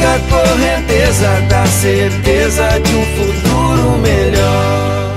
a correnteza da certeza de um futuro melhor.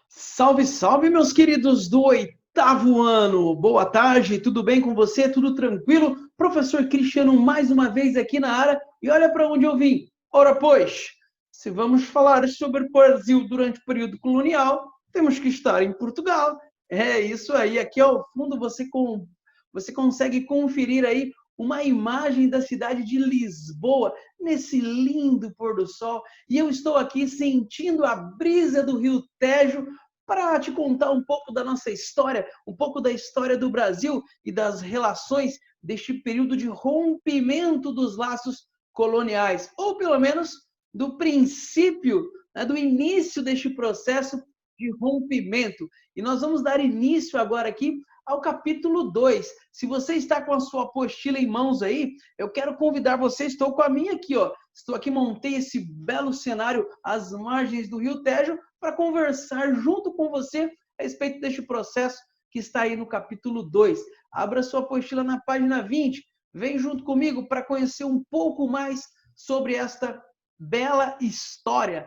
Salve, salve, meus queridos do oitavo ano! Boa tarde, tudo bem com você? Tudo tranquilo? Professor Cristiano mais uma vez aqui na área e olha para onde eu vim. Ora, pois, se vamos falar sobre o Brasil durante o período colonial, temos que estar em Portugal. É isso aí, aqui ao fundo você consegue conferir aí uma imagem da cidade de Lisboa, nesse lindo pôr do sol, e eu estou aqui sentindo a brisa do Rio Tejo, para te contar um pouco da nossa história, um pouco da história do Brasil e das relações deste período de rompimento dos laços coloniais, ou pelo menos do princípio, né, do início deste processo de rompimento. E nós vamos dar início agora aqui ao capítulo 2. Se você está com a sua apostila em mãos aí, eu quero convidar você, estou com a minha aqui, ó. Estou aqui, montei esse belo cenário às margens do Rio Tejo para conversar junto com você a respeito deste processo que está aí no capítulo 2. Abra sua apostila na página 20. Vem junto comigo para conhecer um pouco mais sobre esta bela história.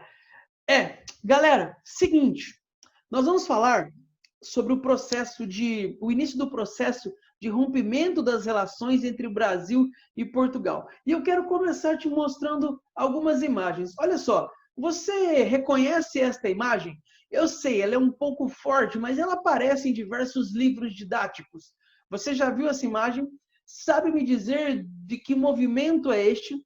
Galera, seguinte, nós vamos falar sobre o início do processo de rompimento das relações entre o Brasil e Portugal. E eu quero começar te mostrando algumas imagens. Olha só, você reconhece esta imagem? Eu sei, ela é um pouco forte, mas ela aparece em diversos livros didáticos. Você já viu essa imagem? Sabe me dizer de que movimento é este?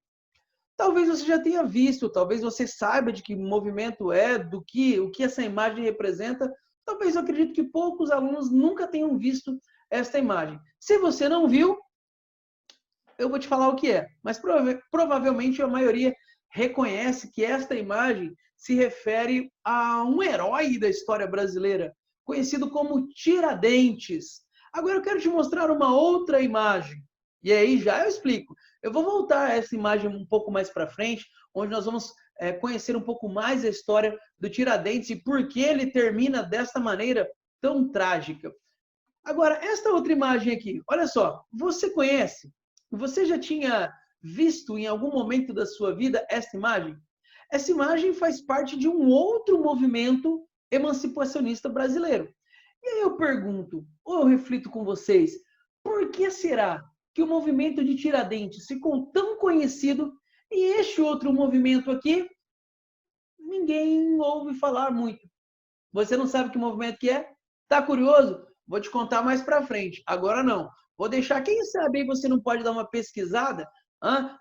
Talvez você já tenha visto, talvez você saiba de que movimento é, o que essa imagem representa. Talvez eu acredito que poucos alunos nunca tenham visto esta imagem. Se você não viu, eu vou te falar o que é, mas provavelmente a maioria reconhece que esta imagem se refere a um herói da história brasileira, conhecido como Tiradentes. Agora eu quero te mostrar uma outra imagem, e aí já eu explico. Eu vou voltar a essa imagem um pouco mais para frente, onde nós vamos conhecer um pouco mais a história do Tiradentes e por que ele termina desta maneira tão trágica. Agora, esta outra imagem aqui, olha só, você conhece? Você já tinha visto em algum momento da sua vida essa imagem? Essa imagem faz parte de um outro movimento emancipacionista brasileiro. E aí eu pergunto, ou eu reflito com vocês, por que será que o movimento de Tiradentes ficou tão conhecido e este outro movimento aqui, ninguém ouve falar muito? Você não sabe que movimento que é? Tá curioso? Vou te contar mais para frente. Agora não. Vou deixar, quem sabe aí você não pode dar uma pesquisada,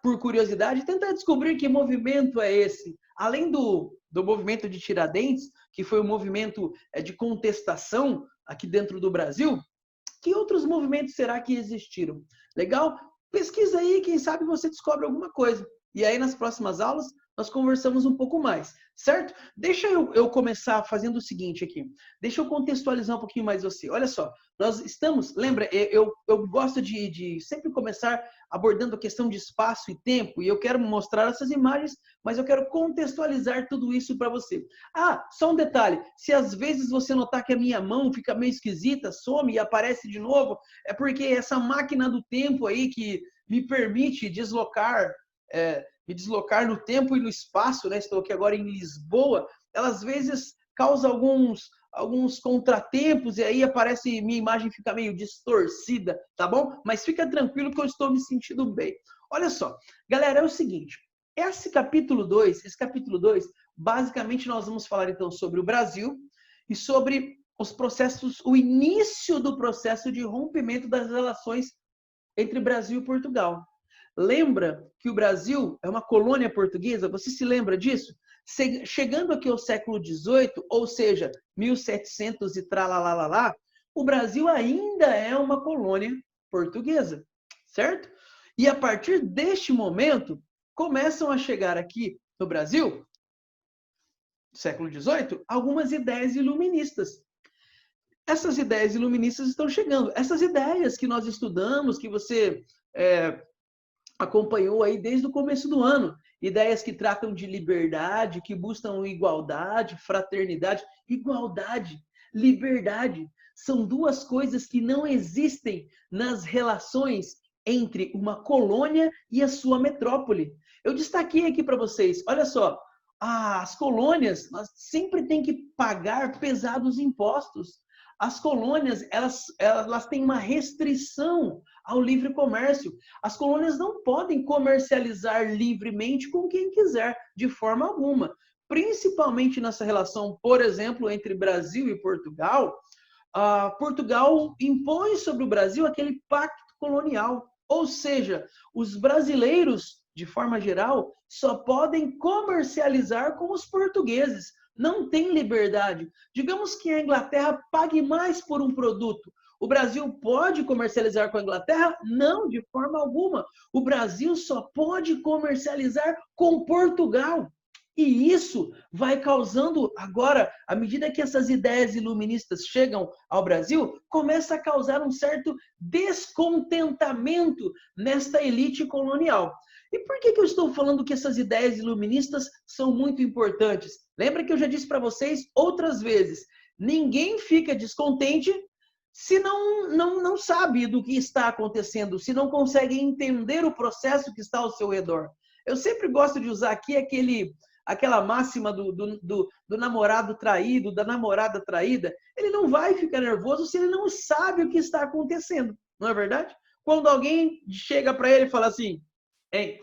por curiosidade, e tentar descobrir que movimento é esse. Além do movimento de Tiradentes, que foi um movimento de contestação aqui dentro do Brasil, que outros movimentos será que existiram? Legal? Pesquisa aí, quem sabe você descobre alguma coisa. E aí, nas próximas aulas, nós conversamos um pouco mais, certo? Deixa eu começar fazendo o seguinte aqui. Deixa eu contextualizar um pouquinho mais você. Olha só, nós estamos... Lembra, eu gosto de sempre começar abordando a questão de espaço e tempo, e eu quero mostrar essas imagens, mas eu quero contextualizar tudo isso para você. Só um detalhe. Se às vezes você notar que a minha mão fica meio esquisita, some e aparece de novo, é porque essa máquina do tempo aí que me permite me deslocar no tempo e no espaço, né? Estou aqui agora em Lisboa, ela às vezes causa alguns contratempos e aí aparece, minha imagem fica meio distorcida, tá bom? Mas fica tranquilo que eu estou me sentindo bem. Olha só, galera, é o seguinte, esse capítulo 2, basicamente nós vamos falar então sobre o Brasil e sobre os processos, o início do processo de rompimento das relações entre Brasil e Portugal. Lembra que o Brasil é uma colônia portuguesa? Você se lembra disso? Chegando aqui ao século XVIII, ou seja, 1700 e tralalalá, o Brasil ainda é uma colônia portuguesa, certo? E a partir deste momento, começam a chegar aqui no Brasil, século XVIII, algumas ideias iluministas. Essas ideias iluministas estão chegando. Essas ideias que nós estudamos, que você acompanhou aí desde o começo do ano. Ideias que tratam de liberdade, que buscam igualdade, fraternidade. Igualdade, liberdade, são duas coisas que não existem nas relações entre uma colônia e a sua metrópole. Eu destaquei aqui para vocês, olha só, as colônias elas sempre têm que pagar pesados impostos. As colônias, elas têm uma restrição ao livre comércio. As colônias não podem comercializar livremente com quem quiser, de forma alguma. Principalmente nessa relação, por exemplo, entre Brasil e Portugal, Portugal impõe sobre o Brasil aquele pacto colonial. Ou seja, os brasileiros, de forma geral, só podem comercializar com os portugueses. Não tem liberdade. Digamos que a Inglaterra pague mais por um produto. O Brasil pode comercializar com a Inglaterra? Não, de forma alguma. O Brasil só pode comercializar com Portugal. E isso vai causando, agora, à medida que essas ideias iluministas chegam ao Brasil, começa a causar um certo descontentamento nesta elite colonial. E por que eu estou falando que essas ideias iluministas são muito importantes? Lembra que eu já disse para vocês outras vezes, ninguém fica descontente se não sabe do que está acontecendo, se não consegue entender o processo que está ao seu redor. Eu sempre gosto de usar aqui aquela máxima do namorado traído, da namorada traída. Ele não vai ficar nervoso se ele não sabe o que está acontecendo, não é verdade? Quando alguém chega para ele e fala assim, ei,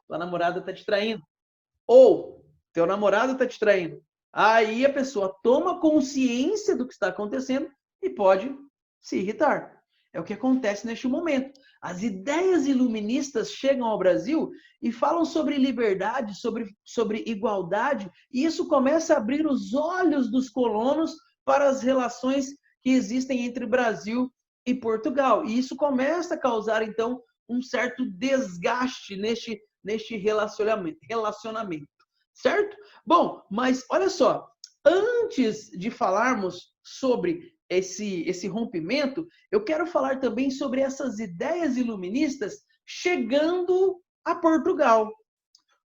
tua namorada está te traindo, ou teu namorado está te traindo, aí a pessoa toma consciência do que está acontecendo e pode se irritar. É o que acontece neste momento. As ideias iluministas chegam ao Brasil e falam sobre liberdade, sobre igualdade, e isso começa a abrir os olhos dos colonos para as relações que existem entre Brasil e Portugal. E isso começa a causar, então, um certo desgaste neste relacionamento. Certo? Bom, mas olha só, antes de falarmos sobre esse rompimento, eu quero falar também sobre essas ideias iluministas chegando a Portugal.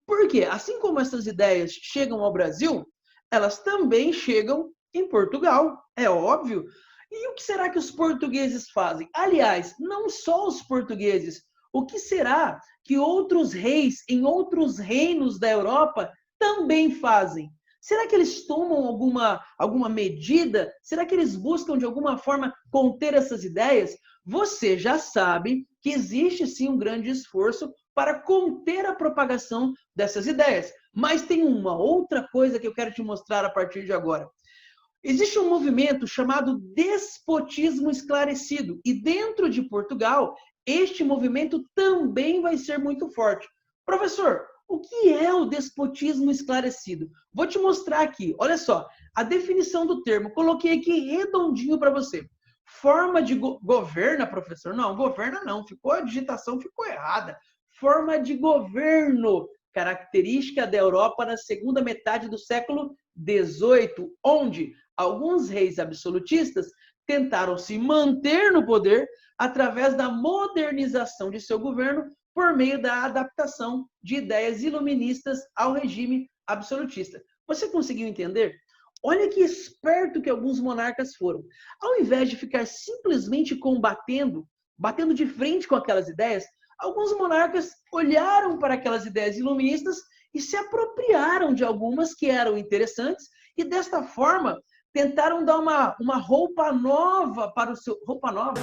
Por quê? Assim como essas ideias chegam ao Brasil, elas também chegam em Portugal, é óbvio. E o que será que os portugueses fazem? Aliás, não só os portugueses, o que será que outros reis em outros reinos da Europa também fazem? Será que eles tomam alguma medida? Será que eles buscam, de alguma forma, conter essas ideias? Você já sabe que existe, sim, um grande esforço para conter a propagação dessas ideias. Mas tem uma outra coisa que eu quero te mostrar a partir de agora. Existe um movimento chamado despotismo esclarecido. E dentro de Portugal, este movimento também vai ser muito forte. Professor, o que é o despotismo esclarecido? Vou te mostrar aqui. Olha só, a definição do termo. Coloquei aqui redondinho para você. Forma de governa, professor? Não, governa não. A digitação ficou errada. Forma de governo, característica da Europa na segunda metade do século XVIII, onde alguns reis absolutistas tentaram se manter no poder através da modernização de seu governo por meio da adaptação de ideias iluministas ao regime absolutista. Você conseguiu entender? Olha que esperto que alguns monarcas foram. Ao invés de ficar simplesmente batendo de frente com aquelas ideias, alguns monarcas olharam para aquelas ideias iluministas e se apropriaram de algumas que eram interessantes e, desta forma, tentaram dar uma roupa nova para o seu... Roupa nova?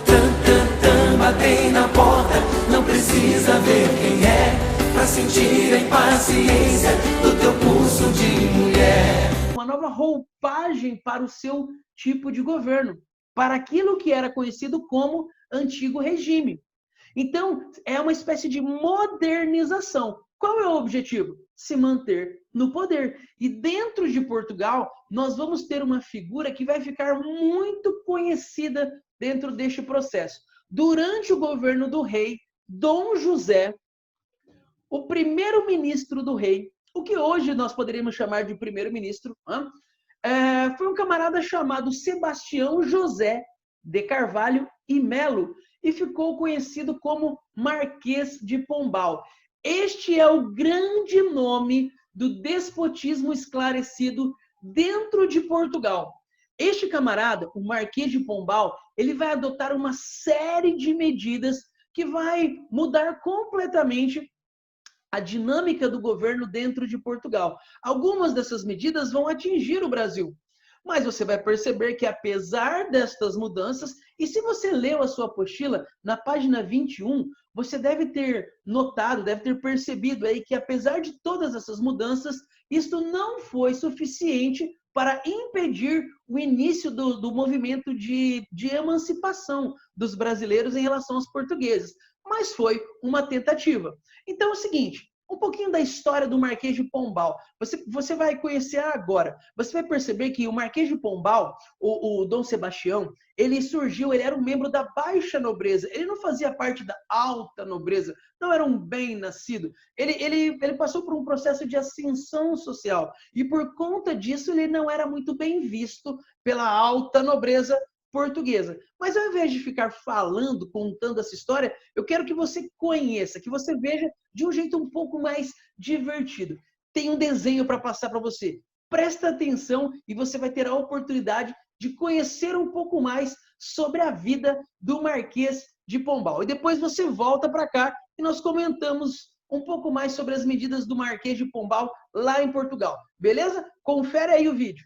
Batei na porta, não precisa ver quem é, pra sentir a impaciência do teu pulso de mulher. Uma nova roupagem para o seu tipo de governo, para aquilo que era conhecido como antigo regime. Então, é uma espécie de modernização. Qual é o objetivo? Se manter no poder. E dentro de Portugal, nós vamos ter uma figura que vai ficar muito conhecida dentro deste processo. Durante o governo do rei Dom José, o primeiro-ministro do rei, o que hoje nós poderíamos chamar de primeiro-ministro, foi um camarada chamado Sebastião José de Carvalho e Melo e ficou conhecido como Marquês de Pombal. Este é o grande nome do despotismo esclarecido dentro de Portugal. Este camarada, o Marquês de Pombal, ele vai adotar uma série de medidas que vai mudar completamente a dinâmica do governo dentro de Portugal. Algumas dessas medidas vão atingir o Brasil, mas você vai perceber que apesar destas mudanças, e se você leu a sua apostila, na página 21, você deve ter notado, deve ter percebido aí que apesar de todas essas mudanças, isto não foi suficiente para impedir o início do movimento de emancipação dos brasileiros em relação aos portugueses, mas foi uma tentativa. Então é o seguinte, um pouquinho da história do Marquês de Pombal. Você vai conhecer agora. Você vai perceber que o Marquês de Pombal, o Dom Sebastião, ele surgiu, ele era um membro da baixa nobreza. Ele não fazia parte da alta nobreza, não era um bem-nascido. Ele passou por um processo de ascensão social. E por conta disso, ele não era muito bem visto pela alta nobreza portuguesa. Mas ao invés de ficar falando, contando essa história, eu quero que você conheça, que você veja de um jeito um pouco mais divertido. Tem um desenho para passar para você. Presta atenção e você vai ter a oportunidade de conhecer um pouco mais sobre a vida do Marquês de Pombal. E depois você volta para cá e nós comentamos um pouco mais sobre as medidas do Marquês de Pombal lá em Portugal. Beleza? Confere aí o vídeo.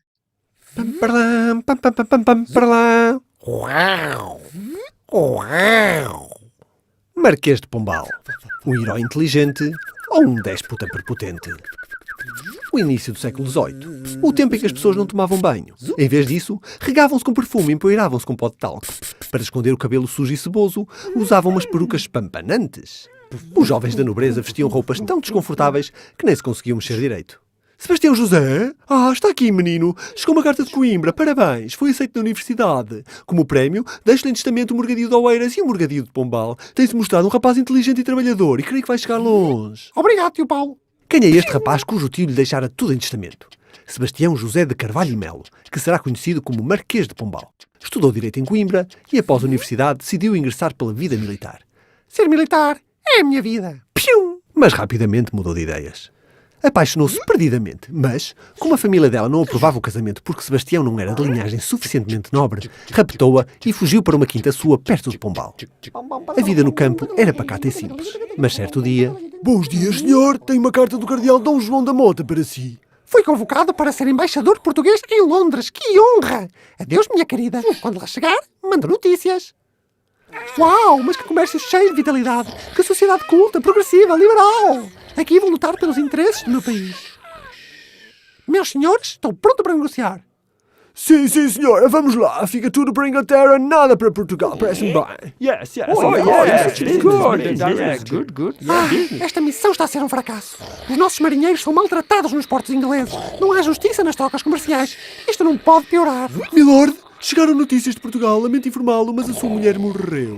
Uau! Uau! Marquês de Pombal, um herói inteligente ou um déspota prepotente? O início do século XVIII, o tempo em que as pessoas não tomavam banho. Em vez disso, regavam-se com perfume e empoeiravam-se com pó de talco. Para esconder o cabelo sujo e ceboso, usavam umas perucas espampanantes. Os jovens da nobreza vestiam roupas tão desconfortáveis que nem se conseguiam mexer direito. Sebastião José? Está aqui, menino. Chegou uma carta de Coimbra. Parabéns. Foi aceito na universidade. Como prémio, deixo-lhe em testamento um morgadio de Oeiras e um morgadio de Pombal. Tem-se mostrado um rapaz inteligente e trabalhador e creio que vai chegar longe. Obrigado, tio Paulo. Quem é este rapaz cujo tio lhe deixara tudo em testamento? Sebastião José de Carvalho e Melo, que será conhecido como Marquês de Pombal. Estudou Direito em Coimbra e, após a universidade, decidiu ingressar pela vida militar. Ser militar é a minha vida. Pium! Mas rapidamente mudou de ideias. Apaixonou-se perdidamente, mas, como a família dela não aprovava o casamento porque Sebastião não era de linhagem suficientemente nobre, raptou-a e fugiu para uma quinta sua perto de Pombal. A vida no campo era pacata e simples, mas certo dia... Bons dias, senhor. Tenho uma carta do cardeal Dom João da Mota para si. Fui convocado para ser embaixador português em Londres. Que honra! Adeus, minha querida. Quando lá chegar, manda notícias. Uau, mas que comércio cheio de vitalidade. Que sociedade culta, progressiva, liberal. Aqui vou lutar pelos interesses do meu país. Meus senhores, estou pronto para negociar. Sim, senhor. Vamos lá. Fica tudo para a Inglaterra, nada para Portugal. Parece-me bem. Yes. Good. Esta missão está a ser um fracasso. Os nossos marinheiros são maltratados nos portos ingleses. Não há justiça nas trocas comerciais. Isto não pode piorar. Milord, chegaram notícias de Portugal. Lamento informá-lo, mas a sua mulher morreu.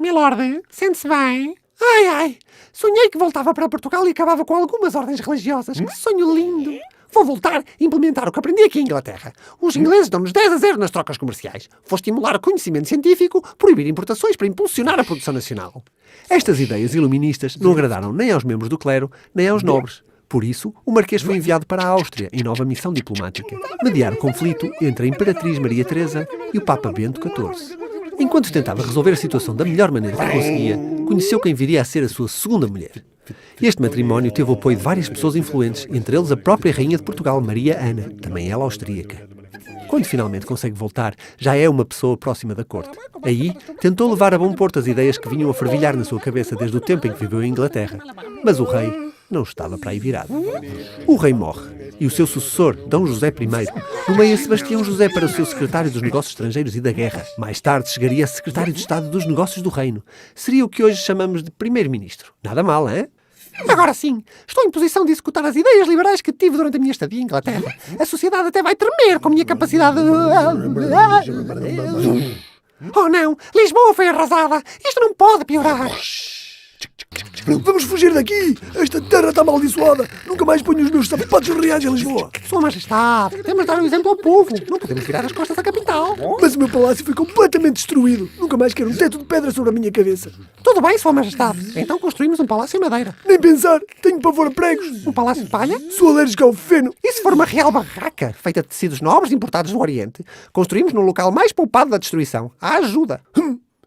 Milord, sente-se bem? Ai. Sonhei que voltava para Portugal e acabava com algumas ordens religiosas. Que sonho lindo. Vou voltar e implementar o que aprendi aqui em Inglaterra. Os ingleses dão-nos 10-0 nas trocas comerciais. Vou estimular o conhecimento científico, proibir importações para impulsionar a produção nacional. Estas ideias iluministas não agradaram nem aos membros do clero, nem aos nobres. Por isso, o Marquês foi enviado para a Áustria em nova missão diplomática, mediar o conflito entre a Imperatriz Maria Teresa e o Papa Bento XIV. Enquanto tentava resolver a situação da melhor maneira que conseguia, conheceu quem viria a ser a sua segunda mulher. Este matrimónio teve o apoio de várias pessoas influentes, entre eles a própria Rainha de Portugal, Maria Ana, também ela austríaca. Quando finalmente consegue voltar, já é uma pessoa próxima da corte. Aí, tentou levar a bom porto as ideias que vinham a fervilhar na sua cabeça desde o tempo em que viveu em Inglaterra. Mas o rei não estava para aí virado. O rei morre, e o seu sucessor, Dom José I, nomeia Sebastião José para o seu secretário dos Negócios Estrangeiros e da Guerra. Mais tarde chegaria a secretário de Estado dos Negócios do Reino. Seria o que hoje chamamos de primeiro-ministro. Nada mal, hein? Agora sim, estou em posição de executar as ideias liberais que tive durante a minha estadia em Inglaterra. A sociedade até vai tremer com a minha capacidade de... Oh não, Lisboa foi arrasada. Isto não pode piorar. Vamos fugir daqui! Esta terra está amaldiçoada! Nunca mais ponho os meus sapatos reais em Lisboa! Sua Majestade, temos de dar um exemplo ao povo. Não podemos virar as costas à capital. Mas o meu palácio foi completamente destruído! Nunca mais quero um teto de pedra sobre a minha cabeça! Tudo bem, Sua Majestade. Então construímos um palácio em madeira. Nem pensar! Tenho pavor a pregos! Um palácio de palha? Sou alérgico ao feno! E se for uma real barraca, feita de tecidos nobres importados do Oriente, construímos num local mais poupado da destruição? À ajuda!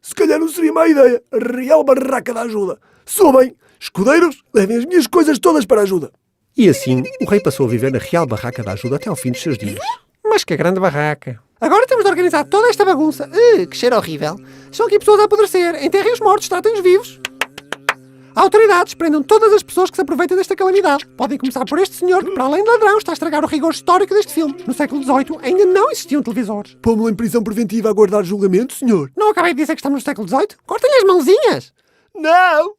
Se calhar não seria má ideia. A Real Barraca da Ajuda. Soa bem. Escudeiros, levem as minhas coisas todas para a ajuda. E assim, o rei passou a viver na Real Barraca da Ajuda até ao fim dos seus dias. Mas que grande barraca. Agora temos de organizar toda esta bagunça. Que cheiro horrível. Estão aqui pessoas a apodrecer. Enterrem os mortos, tratem-os vivos. Autoridades, prendam todas as pessoas que se aproveitam desta calamidade. Podem começar por este senhor que, para além de ladrão, está a estragar o rigor histórico deste filme. No século XVIII ainda não existiam televisores. Pô-me-lo em prisão preventiva a aguardar julgamento, senhor? Não acabei de dizer que estamos no século XVIII? Cortem-lhe as mãozinhas. Não!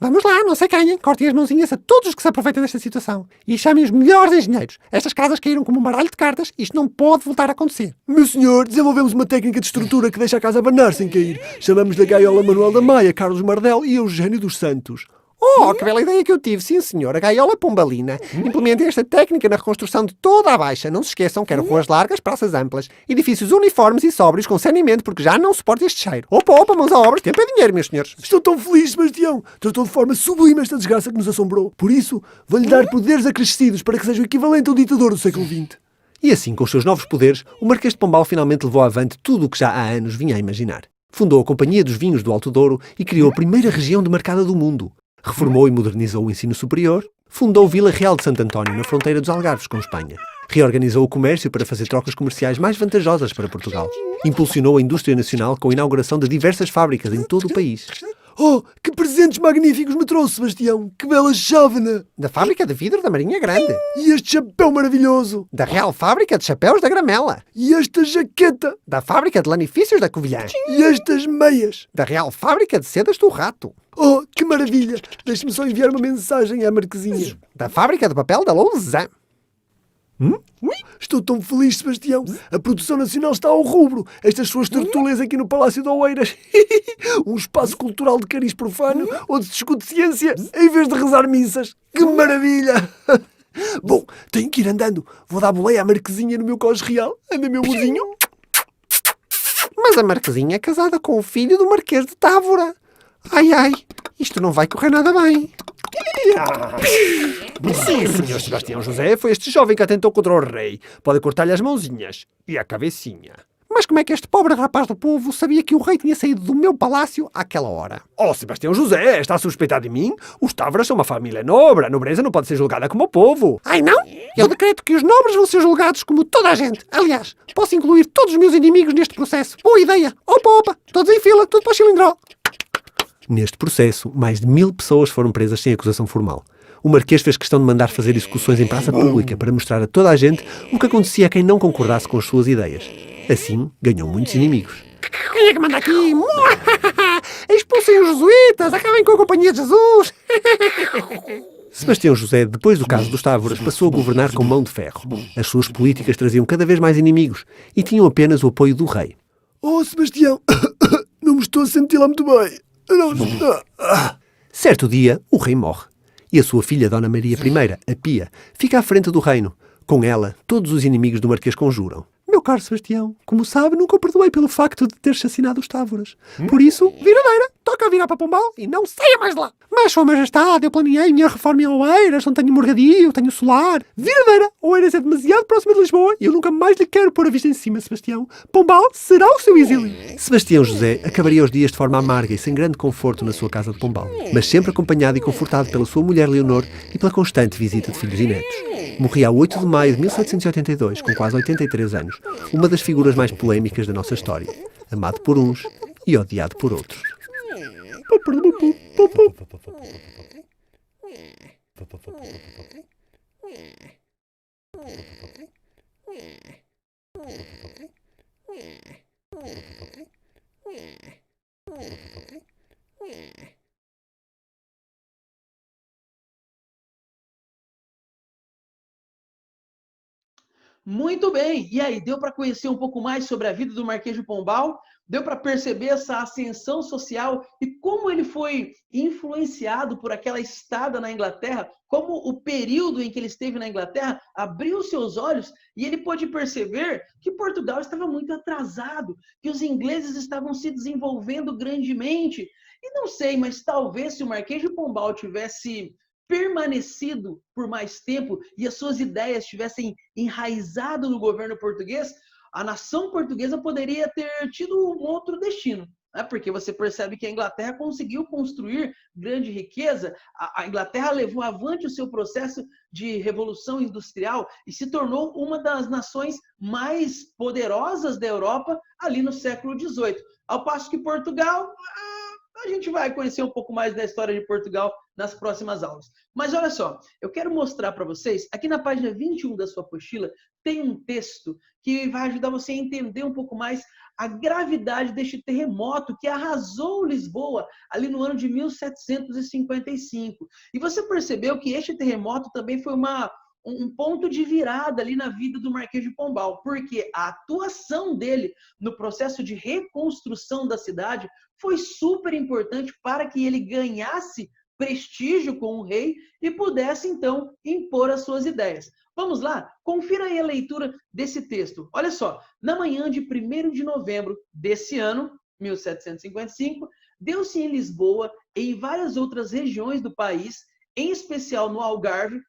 Vamos lá, não se acanhem. Cortem as mãozinhas a todos os que se aproveitam desta situação. E chamem os melhores engenheiros. Estas casas caíram como um baralho de cartas. Isto não pode voltar a acontecer. Meu senhor, desenvolvemos uma técnica de estrutura que deixa a casa abanar sem cair. Chamamos da gaiola Manuel da Maia, Carlos Mardel e Eugênio dos Santos. Oh, que bela ideia que eu tive, sim senhor, a gaiola pombalina. Implementem esta técnica na reconstrução de toda a Baixa. Não se esqueçam, quero ruas largas, praças amplas, edifícios uniformes e sóbrios com saneamento, porque já não suporto este cheiro. Opa, mãos à obra, tempo é dinheiro, meus senhores. Estou tão feliz, Sebastião. Tratou de forma sublime esta desgraça que nos assombrou. Por isso, vou-lhe dar poderes acrescidos para que seja o equivalente ao ditador do século XX. E assim, com os seus novos poderes, o Marquês de Pombal finalmente levou avante tudo o que já há anos vinha a imaginar. Fundou a Companhia dos Vinhos do Alto Douro e criou a primeira região demarcada do mundo. Reformou e modernizou o ensino superior, fundou Vila Real de Santo António na fronteira dos Algarves com Espanha, reorganizou o comércio para fazer trocas comerciais mais vantajosas para Portugal, impulsionou a indústria nacional com a inauguração de diversas fábricas em todo o país. Oh, que presentes magníficos me trouxe, Sebastião! Que bela chávena! Da fábrica de vidro da Marinha Grande. E este chapéu maravilhoso! Da Real Fábrica de Chapéus da Gramela. E esta jaqueta! Da Fábrica de Lanifícios da Covilhã. E estas meias! Da Real Fábrica de Sedas do Rato. Oh, que maravilha! Deixe-me só enviar uma mensagem à Marquesinha. Da Fábrica de Papel da Lousã. Estou tão feliz, Sebastião. A produção nacional está ao rubro. Estas suas tertúlias aqui no Palácio de Oeiras. Um espaço cultural de cariz profano onde se discute ciência em vez de rezar missas. Que maravilha! Bom, tenho que ir andando. Vou dar boleia à Marquesinha no meu cós real. Anda, meu mozinho. Mas a Marquesinha é casada com o filho do Marquês de Távora. Ai, isto não vai correr nada bem. Sim, senhor Sebastião José, foi este jovem que atentou contra o rei. Pode cortar-lhe as mãozinhas e a cabecinha. Mas como é que este pobre rapaz do povo sabia que o rei tinha saído do meu palácio àquela hora? Oh, Sebastião José, está a suspeitar de mim? Os Távoras são uma família nobre. A nobreza não pode ser julgada como o povo. Ai, não? Eu decreto que os nobres vão ser julgados como toda a gente. Aliás, posso incluir todos os meus inimigos neste processo. Boa ideia. Opa, todos em fila, tudo para o cilindró. Neste processo, mais de 1000 pessoas foram presas sem acusação formal. O Marquês fez questão de mandar fazer execuções em praça pública para mostrar a toda a gente o que acontecia a quem não concordasse com as suas ideias. Assim, ganhou muitos inimigos. Quem é que manda aqui? Expulsem os jesuítas, acabem com a Companhia de Jesus. Sebastião José, depois do caso dos Távoras, passou a governar com mão de ferro. As suas políticas traziam cada vez mais inimigos e tinham apenas o apoio do rei. Oh, Sebastião, não me estou a sentir lá muito bem. Certo dia, o rei morre. E a sua filha, Dona Maria I, a Pia, fica à frente do reino. Com ela, todos os inimigos do Marquês conjuram. Meu caro Sebastião, como sabe, nunca o perdoei pelo facto de ter assassinado os Távoras. Por isso, viradeira, toca virar para Pombal e não saia mais de lá. Mas, Sua Majestade, eu planeei minha reforma em Oeiras, não tenho morgadio, tenho solar. Viradeira, Oeiras é demasiado próxima de Lisboa e eu nunca mais lhe quero pôr a vista em cima, Sebastião. Pombal será o seu exílio. Sebastião José acabaria os dias de forma amarga e sem grande conforto na sua casa de Pombal, mas sempre acompanhado e confortado pela sua mulher Leonor e pela constante visita de filhos e netos. Morria a 8 de maio de 1782, com quase 83 anos, uma das figuras mais polémicas da nossa história, amado por uns e odiado por outros. Muito bem. E aí, deu para conhecer um pouco mais sobre a vida do Marquês de Pombal? Deu para perceber essa ascensão social e como ele foi influenciado por aquela estada na Inglaterra, como o período em que ele esteve na Inglaterra abriu seus olhos e ele pôde perceber que Portugal estava muito atrasado, que os ingleses estavam se desenvolvendo grandemente. E não sei, mas talvez se o Marquês de Pombal tivesse permanecido por mais tempo e as suas ideias tivessem enraizado no governo português, a nação portuguesa poderia ter tido um outro destino, né? Porque você percebe que a Inglaterra conseguiu construir grande riqueza, a Inglaterra levou avante o seu processo de revolução industrial e se tornou uma das nações mais poderosas da Europa ali no século XVIII. Ao passo que Portugal, a gente vai conhecer um pouco mais da história de Portugal nas próximas aulas. Mas olha só, eu quero mostrar para vocês, aqui na página 21 da sua apostila, tem um texto que vai ajudar você a entender um pouco mais a gravidade deste terremoto que arrasou Lisboa ali no ano de 1755. E você percebeu que este terremoto também foi um ponto de virada ali na vida do Marquês de Pombal, porque a atuação dele no processo de reconstrução da cidade foi super importante para que ele ganhasse prestígio com o rei e pudesse, então, impor as suas ideias. Vamos lá? Confira aí a leitura desse texto. Olha só, na manhã de 1º de novembro desse ano, 1755, deu-se em Lisboa e em várias outras regiões do país, em especial no Algarve.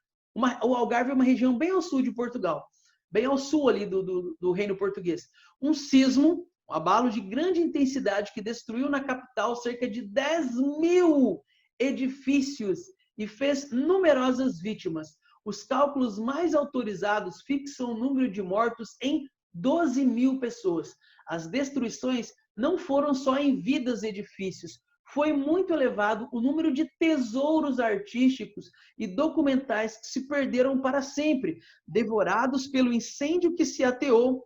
O Algarve é uma região bem ao sul de Portugal, bem ao sul ali do Reino Português. Um sismo, um abalo de grande intensidade que destruiu na capital cerca de 10.000 edifícios e fez numerosas vítimas. Os cálculos mais autorizados fixam o número de mortos em 12.000 pessoas. As destruições não foram só em vidas e edifícios, foi muito elevado o número de tesouros artísticos e documentais que se perderam para sempre, devorados pelo incêndio que se ateou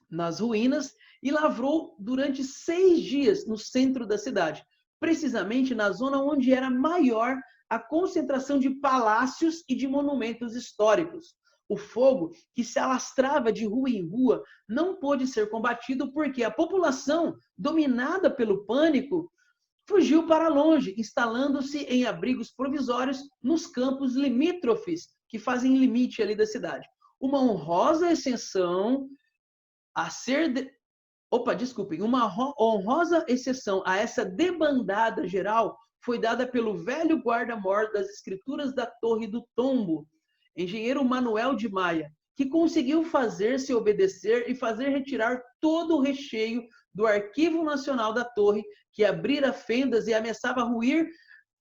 nas ruínas e lavrou durante 6 dias no centro da cidade, precisamente na zona onde era maior a concentração de palácios e de monumentos históricos. O fogo, que se alastrava de rua em rua, não pôde ser combatido porque a população, dominada pelo pânico, fugiu para longe, instalando-se em abrigos provisórios nos campos limítrofes, que fazem limite ali da cidade. Uma honrosa exceção a ser... Uma honrosa exceção a essa debandada geral foi dada pelo velho guarda-mor das escrituras da Torre do Tombo, engenheiro Manuel de Maia, que conseguiu fazer-se obedecer e fazer retirar todo o recheio do Arquivo Nacional da Torre, que abrira fendas e ameaçava ruir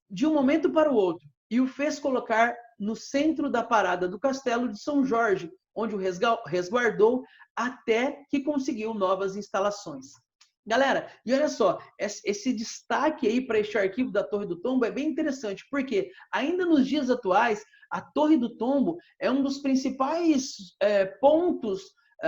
de um momento para o outro, e o fez colocar no centro da parada do Castelo de São Jorge, onde o resguardou até que conseguiu novas instalações. Galera, e olha só, esse destaque aí para este arquivo da Torre do Tombo é bem interessante, porque ainda nos dias atuais, a Torre do Tombo é um dos principais pontos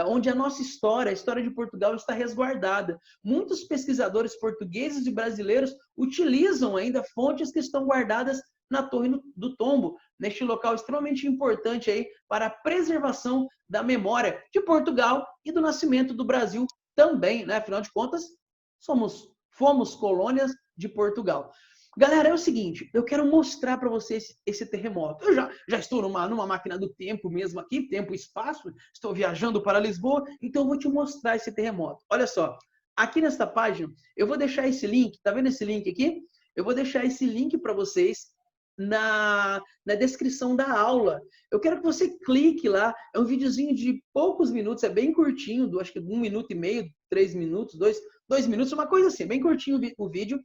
onde a nossa história, a história de Portugal, está resguardada. Muitos pesquisadores portugueses e brasileiros utilizam ainda fontes que estão guardadas na Torre do Tombo, neste local extremamente importante aí para a preservação da memória de Portugal e do nascimento do Brasil também, né? Afinal de contas, fomos colônias de Portugal. Galera, é o seguinte, eu quero mostrar para vocês esse terremoto. Eu já estou numa máquina do tempo mesmo aqui, tempo e espaço, estou viajando para Lisboa, então eu vou te mostrar esse terremoto. Olha só, aqui nesta página, eu vou deixar esse link, tá vendo esse link aqui? Eu vou deixar esse link para vocês na descrição da aula. Eu quero que você clique lá, é um videozinho de poucos minutos, é bem curtinho, acho que 1 minuto e meio, 3 minutos, 2 minutos, uma coisa assim, bem curtinho o vídeo,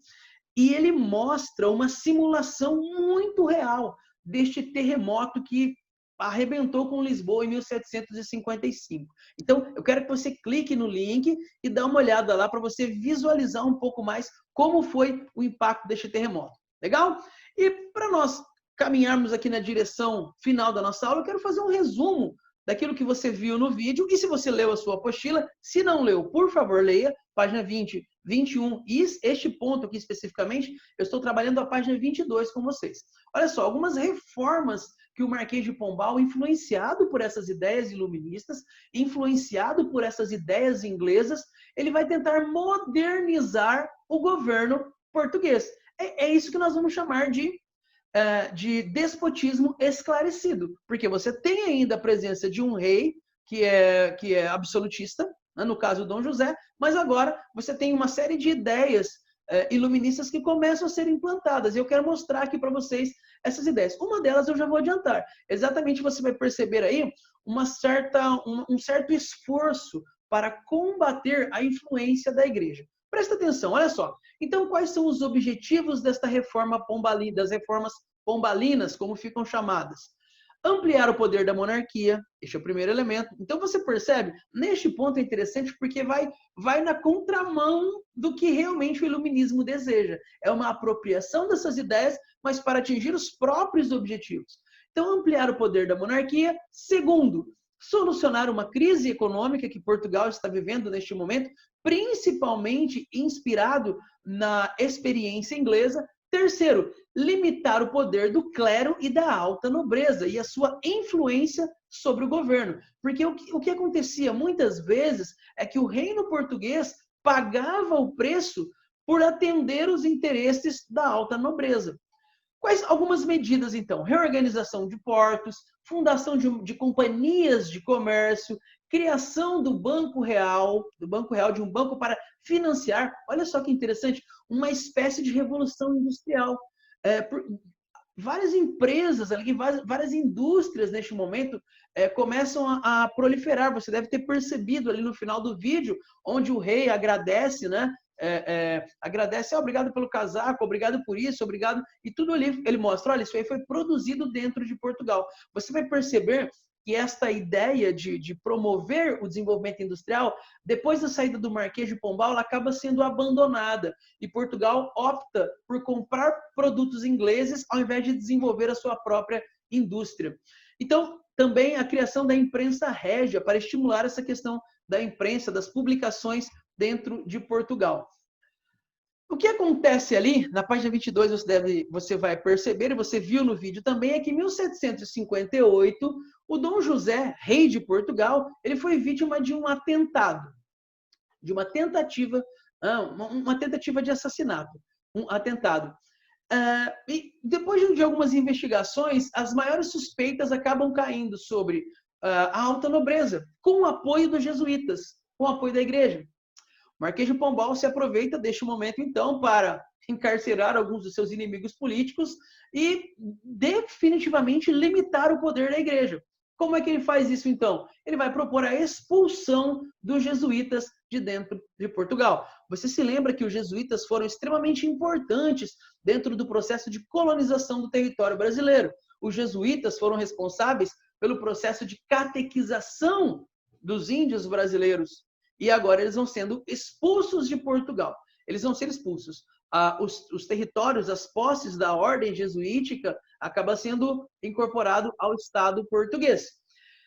e ele mostra uma simulação muito real deste terremoto que arrebentou com Lisboa em 1755. Então, eu quero que você clique no link e dá uma olhada lá para você visualizar um pouco mais como foi o impacto deste terremoto. Legal? E para nós caminharmos aqui na direção final da nossa aula, eu quero fazer um resumo daquilo que você viu no vídeo. E se você leu a sua apostila, se não leu, por favor, leia, página 20, 21. E este ponto aqui especificamente, eu estou trabalhando a página 22 com vocês. Olha só, algumas reformas que o Marquês de Pombal, influenciado por essas ideias iluministas, influenciado por essas ideias inglesas, ele vai tentar modernizar o governo português. É isso que nós vamos chamar de despotismo esclarecido, porque você tem ainda a presença de um rei que é absolutista, né, no caso Dom José, mas agora você tem uma série de ideias iluministas que começam a ser implantadas. E eu quero mostrar aqui para vocês essas ideias. Uma delas eu já vou adiantar. Exatamente, você vai perceber aí um certo esforço para combater a influência da igreja. Presta atenção, olha só. Então, quais são os objetivos desta reforma pombalina, das reformas pombalinas, como ficam chamadas? Ampliar o poder da monarquia, este é o primeiro elemento. Então você percebe, neste ponto é interessante porque vai na contramão do que realmente o iluminismo deseja. É uma apropriação dessas ideias, mas para atingir os próprios objetivos. Então, ampliar o poder da monarquia. Segundo, solucionar uma crise econômica que Portugal está vivendo neste momento, principalmente inspirado na experiência inglesa. Terceiro, limitar o poder do clero e da alta nobreza e a sua influência sobre o governo. Porque o que acontecia muitas vezes é que o reino português pagava o preço por atender os interesses da alta nobreza. Quais algumas medidas, então? Reorganização de portos, fundação de companhias de comércio, criação do Banco Real, de um banco para financiar, olha só que interessante, uma espécie de revolução industrial. Várias empresas, várias indústrias neste momento começam a proliferar. Você deve ter percebido ali no final do vídeo, onde o rei agradece, né? Agradece, obrigado pelo casaco, obrigado por isso, obrigado. E tudo ali ele mostra, olha, isso aí foi produzido dentro de Portugal. Você vai perceber que esta ideia de promover o desenvolvimento industrial, depois da saída do Marquês de Pombal, ela acaba sendo abandonada. E Portugal opta por comprar produtos ingleses ao invés de desenvolver a sua própria indústria. Então, também a criação da imprensa régia para estimular essa questão da imprensa, das publicações dentro de Portugal. O que acontece ali, na página 22, você vai perceber, e você viu no vídeo também, é que em 1758, o Dom José, rei de Portugal, ele foi vítima de um atentado, de uma tentativa de assassinato, um atentado. E depois de algumas investigações, as maiores suspeitas acabam caindo sobre a alta nobreza, com o apoio dos jesuítas, com o apoio da igreja. O Marquês de Pombal se aproveita deste momento, então, para encarcerar alguns dos seus inimigos políticos e definitivamente limitar o poder da igreja. Como é que ele faz isso, então? Ele vai propor a expulsão dos jesuítas de dentro de Portugal. Você se lembra que os jesuítas foram extremamente importantes dentro do processo de colonização do território brasileiro. Os jesuítas foram responsáveis pelo processo de catequização dos índios brasileiros. E agora eles vão sendo expulsos de Portugal. Eles vão ser expulsos. Os territórios, as posses da ordem jesuítica acabam sendo incorporados ao Estado português.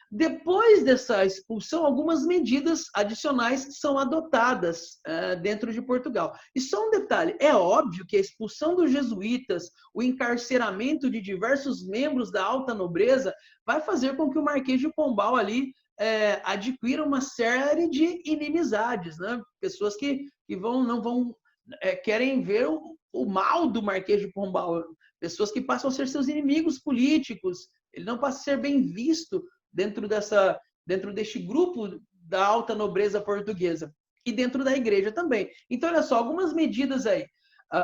Depois dessa expulsão, algumas medidas adicionais são adotadas dentro de Portugal. E só um detalhe, é óbvio que a expulsão dos jesuítas, o encarceramento de diversos membros da alta nobreza, vai fazer com que o Marquês de Pombal ali adquira uma série de inimizades, né? Pessoas que querem ver o mal do Marquês de Pombal, pessoas que passam a ser seus inimigos políticos, ele não passa a ser bem visto dentro deste grupo da alta nobreza portuguesa e dentro da igreja também. Então, olha só, algumas medidas aí.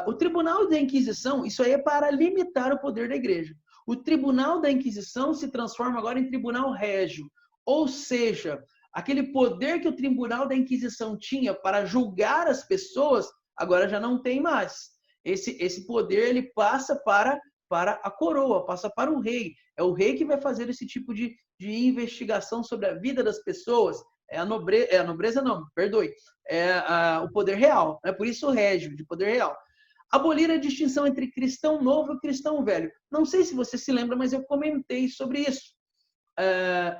O Tribunal da Inquisição, isso aí é para limitar o poder da igreja. O Tribunal da Inquisição se transforma agora em Tribunal Régio, ou seja, aquele poder que o Tribunal da Inquisição tinha para julgar as pessoas, agora já não tem mais. Esse poder ele passa para a coroa, passa para o rei. É o rei que vai fazer esse tipo de investigação sobre a vida das pessoas. A nobreza não, perdoe. O poder real. É por isso o régio, de poder real. Abolir a distinção entre cristão novo e cristão velho. Não sei se você se lembra, mas eu comentei sobre isso.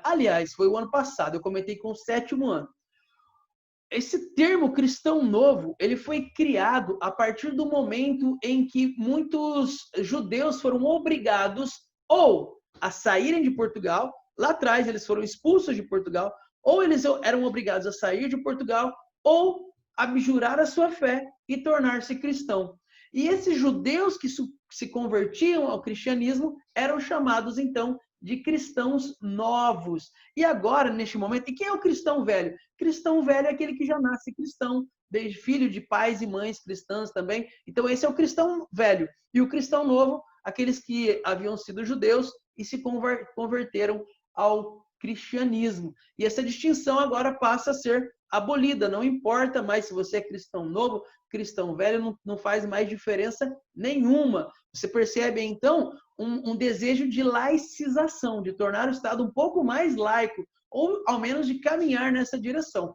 Aliás, foi o ano passado, eu comentei com o 7º ano. Esse termo cristão novo, ele foi criado a partir do momento em que muitos judeus foram obrigados ou a saírem de Portugal, lá atrás eles foram expulsos de Portugal, ou eles eram obrigados a sair de Portugal, ou abjurar a sua fé e tornar-se cristão. E esses judeus que se convertiam ao cristianismo eram chamados, então, de cristãos novos. E agora, neste momento, e quem é o cristão velho? Cristão velho é aquele que já nasce cristão, desde filho de pais e mães cristãs também. Então, esse é o cristão velho. E o cristão novo, aqueles que haviam sido judeus e se converteram ao cristianismo. E essa distinção agora passa a ser abolida. Não importa mais se você é cristão novo, cristão velho, não faz mais diferença nenhuma. Você percebe, então, um desejo de laicização, de tornar o Estado um pouco mais laico, ou ao menos de caminhar nessa direção.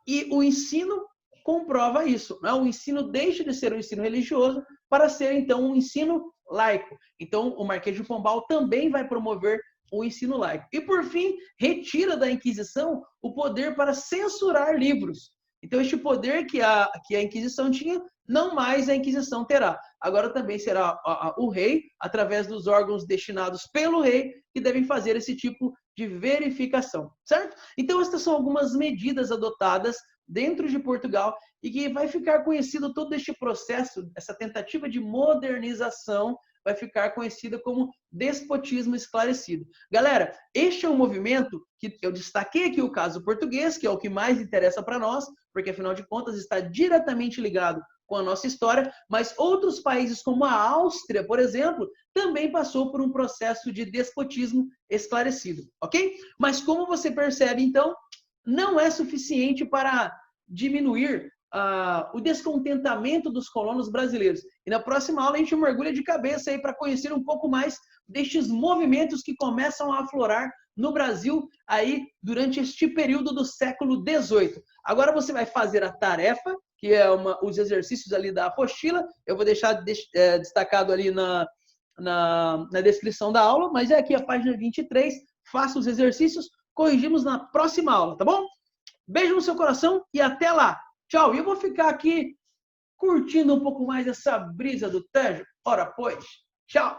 E o ensino comprova isso, né? O ensino deixa de ser um ensino religioso para ser, então, um ensino laico. Então, o Marquês de Pombal também vai promover o ensino laico. E, por fim, retira da Inquisição o poder para censurar livros. Então, este poder que a Inquisição tinha, não mais a Inquisição terá. Agora também será o rei, através dos órgãos destinados pelo rei, que devem fazer esse tipo de verificação, certo? Então, estas são algumas medidas adotadas dentro de Portugal e que vai ficar conhecido todo este processo, essa tentativa de modernização, vai ficar conhecida como despotismo esclarecido. Galera, este é um movimento que eu destaquei aqui o caso português, que é o que mais interessa para nós, porque afinal de contas está diretamente ligado com a nossa história, mas outros países como a Áustria, por exemplo, também passou por um processo de despotismo esclarecido, ok? Mas como você percebe, então, não é suficiente para diminuir o descontentamento dos colonos brasileiros. E na próxima aula a gente mergulha de cabeça aí para conhecer um pouco mais destes movimentos que começam a aflorar no Brasil aí durante este período do século XVIII. Agora você vai fazer a tarefa, que é os exercícios ali da apostila. Eu vou deixar destacado ali na descrição da aula, mas é aqui a página 23. Faça os exercícios, corrigimos na próxima aula, tá bom? Beijo no seu coração e até lá! Tchau! E eu vou ficar aqui curtindo um pouco mais essa brisa do Tejo. Ora, pois, tchau!